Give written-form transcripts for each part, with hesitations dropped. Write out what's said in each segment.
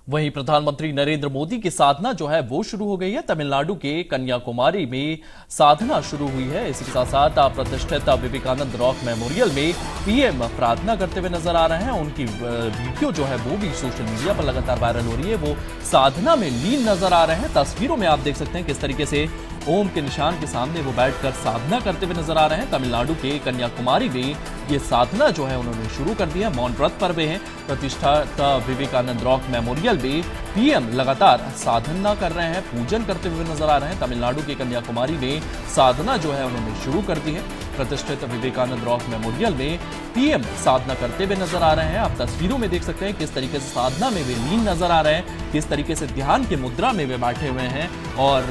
वहीं प्रधानमंत्री नरेंद्र मोदी की साधना जो है वो शुरू हो गई है। तमिलनाडु के कन्याकुमारी में साधना शुरू हुई है। इसी के साथ साथ प्रतिष्ठित विवेकानंद रॉक मेमोरियल में पीएम प्रार्थना करते हुए नजर आ रहे हैं। उनकी वीडियो जो है वो भी सोशल मीडिया पर लगातार वायरल हो रही है। वो साधना में लीन नजर आ रहे हैं। तस्वीरों में आप देख सकते हैं किस तरीके से ओम के निशान के सामने वो बैठकर साधना करते हुए नजर आ रहे हैं। तमिलनाडु के कन्याकुमारी में ये साधना जो है उन्होंने शुरू कर दी है। मौन व्रत पर वे हैं। प्रतिष्ठित विवेकानंद रॉक मेमोरियल में पीएम लगातार साधना कर रहे हैं, पूजन करते हुए नजर आ रहे हैं। तमिलनाडु के कन्याकुमारी में साधना जो है उन्होंने शुरू कर दी है। प्रतिष्ठित विवेकानंद रॉक मेमोरियल में पीएम साधना करते हुए नजर आ रहे हैं। आप तस्वीरों में देख सकते हैं किस तरीके से साधना में वे लीन नजर आ रहे हैं, किस तरीके से ध्यान की मुद्रा में वे बैठे हुए हैं और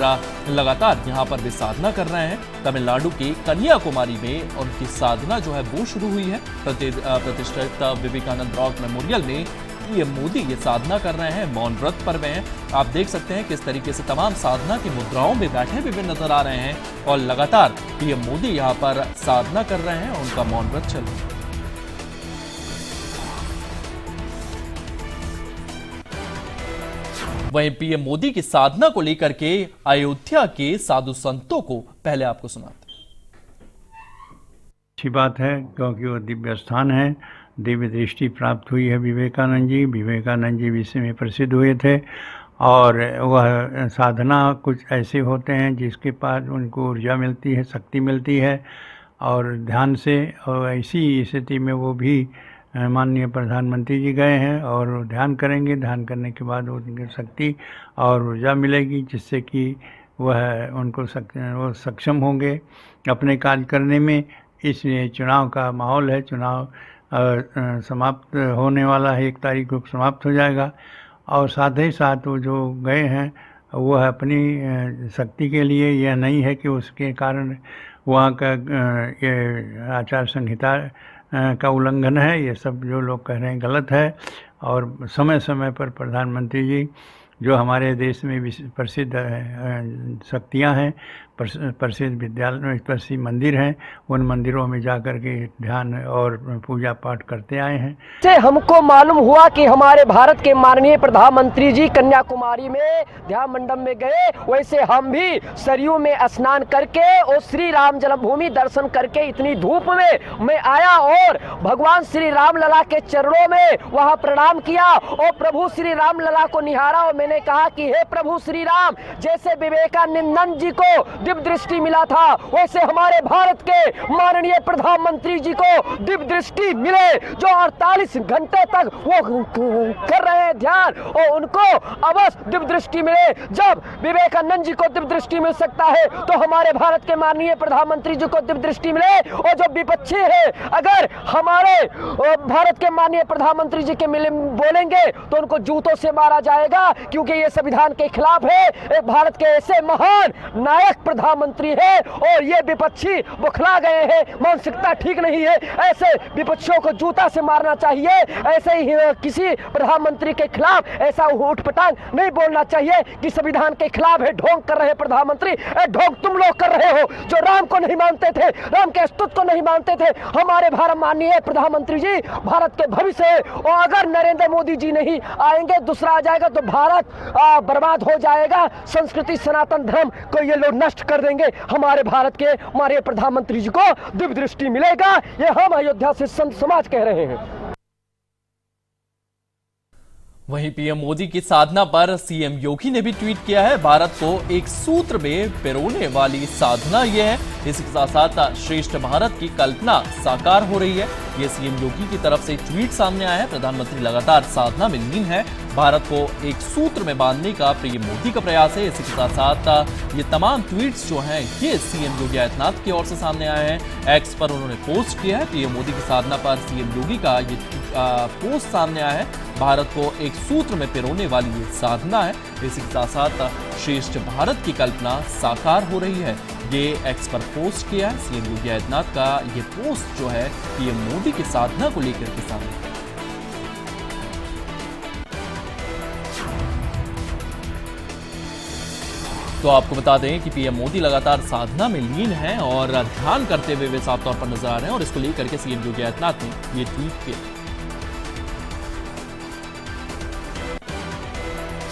लगातार यहाँ पर वे साधना कर रहे हैं। तमिलनाडु के कन्याकुमारी में उनकी साधना जो है वो शुरू हुई है। प्रतिष्ठित विवेकानंद रॉक मेमोरियल में पीएम मोदी ये साधना कर रहे हैं, मौन व्रत पर वे हैं। आप देख सकते हैं किस तरीके से तमाम साधना की मुद्राओं में बैठे हुए नजर आ रहे हैं और लगातार पीएम मोदी यहाँ पर साधना कर रहे हैं। उनका मौन व्रत चल रहा है। वहीं पीएम मोदी की साधना को लेकर के अयोध्या के साधु संतों को पहले आपको सुनाते हैं। अच्छी बात है क्योंकि वो दिव्य स्थान है, दिव्य दृष्टि प्राप्त हुई है। विवेकानंद जी विश्व में प्रसिद्ध हुए थे और वह साधना कुछ ऐसे होते हैं जिसके पास उनको ऊर्जा मिलती है, शक्ति मिलती है और ध्यान से। और ऐसी स्थिति में वो भी माननीय प्रधानमंत्री जी गए हैं और ध्यान करेंगे। ध्यान करने के बाद उनकी शक्ति और ऊर्जा मिलेगी जिससे कि उनको वो सक्षम होंगे अपने कार्य करने में। इसलिए चुनाव का माहौल है, चुनाव समाप्त होने वाला है, 1 तारीख को समाप्त हो जाएगा और साथ ही साथ वो जो गए हैं वह अपनी शक्ति के लिए, यह नहीं है कि उसके कारण वहाँ का ये आचार संहिता का उल्लंघन है। ये सब जो लोग कह रहे हैं गलत है। और समय समय पर प्रधानमंत्री जी जो हमारे देश में प्रसिद्ध शक्तियाँ हैं, प्रसिद्ध विद्यालय, प्रसिद्ध मंदिर हैं, उन मंदिरों में जाकर के ध्यान और पूजा पाठ करते आए हैं। से हमको मालूम हुआ कि हमारे भारत के माननीय प्रधानमंत्री जी कन्याकुमारी में ध्यान मंडप में गए, वैसे हम भी सरयू में स्नान करके और श्री राम जन्मभूमि दर्शन करके इतनी धूप में मैं आया और भगवान श्री राम लला के चरणों में वहां प्रणाम किया और प्रभु श्री राम लला को निहारा और मैंने कहा कि हे प्रभु श्री राम, जैसे विवेकानंद जी को दिव्य दृष्टि मिला था वैसे हमारे भारत के माननीय प्रधानमंत्री जी को दिव्य दृष्टि मिले, जो 48 घंटे तक वो कर रहे हैं ध्यान, और उनको अवश्य दिव्य दृष्टि मिले। जब विवेकानंद जी को दिव्य दृष्टि मिल सकता है तो हमारे भारत के माननीय प्रधानमंत्री जी को दिव्य दृष्टि मिले। और जो विपक्षी है अगर हमारे भारत के माननीय प्रधानमंत्री जी के मिले बोलेंगे तो उनको जूतों से मारा जाएगा, क्योंकि ये संविधान के खिलाफ है। एक भारत के ऐसे महान नायक प्रधानमंत्री है और ये विपक्षी बुखला गए हैं, मानसिकता ठीक नहीं है। ऐसे विपक्षियों को जूता से मारना चाहिए। ऐसे ही किसी प्रधानमंत्री के खिलाफ ऐसा उठपटांग नहीं बोलना चाहिए कि संविधान के खिलाफ है, ढोंग कर रहे प्रधानमंत्री। ढोंग तुम लोग कर रहे हो जो राम को नहीं मानते थे, राम के स्तुति को नहीं मानते थे। हमारे भारत माननीय प्रधानमंत्री जी भारत के भविष्य है और अगर नरेंद्र मोदी जी नहीं आएंगे, दूसरा आ जाएगा तो भारत बर्बाद हो जाएगा। संस्कृति सनातन धर्म को ये लोग नष्ट कर देंगे। हमारे भारत के हमारे प्रधानमंत्री जी को दिव्य दृष्टि मिलेगा, ये हम अयोध्या से संत समाज कह रहे हैं। वहीं पीएम मोदी की साधना पर सीएम योगी ने भी ट्वीट किया है। भारत को एक सूत्र में पिरोने वाली साधना यह है। इसी के साथ साथ श्रेष्ठ भारत की कल्पना साकार हो रही है। ये सीएम योगी की तरफ से ट्वीट सामने आया है। प्रधानमंत्री लगातार साधना में लीन है। भारत को एक सूत्र में बांधने का पीएम मोदी का प्रयास है। इसी के साथ साथ ये तमाम ट्वीट्स जो हैं ये सीएम योगी आदित्यनाथ की ओर से सामने आए हैं। एक्स पर उन्होंने पोस्ट किया है। पीएम मोदी की साधना पर सीएम योगी का ये पोस्ट सामने आया है। भारत को एक सूत्र में पिरोने वाली ये साधना है। इसी के साथ साथ श्रेष्ठ भारत की कल्पना साकार हो रही है। ये एक्स पर पोस्ट किया है सीएम योगी आदित्यनाथ का। ये पोस्ट जो है पीएम मोदी की साधना को लेकर के सामने है। तो आपको बता दें कि पीएम मोदी लगातार साधना में लीन हैं और ध्यान करते हुए वे साफ तौर पर नजर आ रहे हैं और इसको लेकर के सीएम योगी आदित्यनाथ ने ये ट्वीट किया।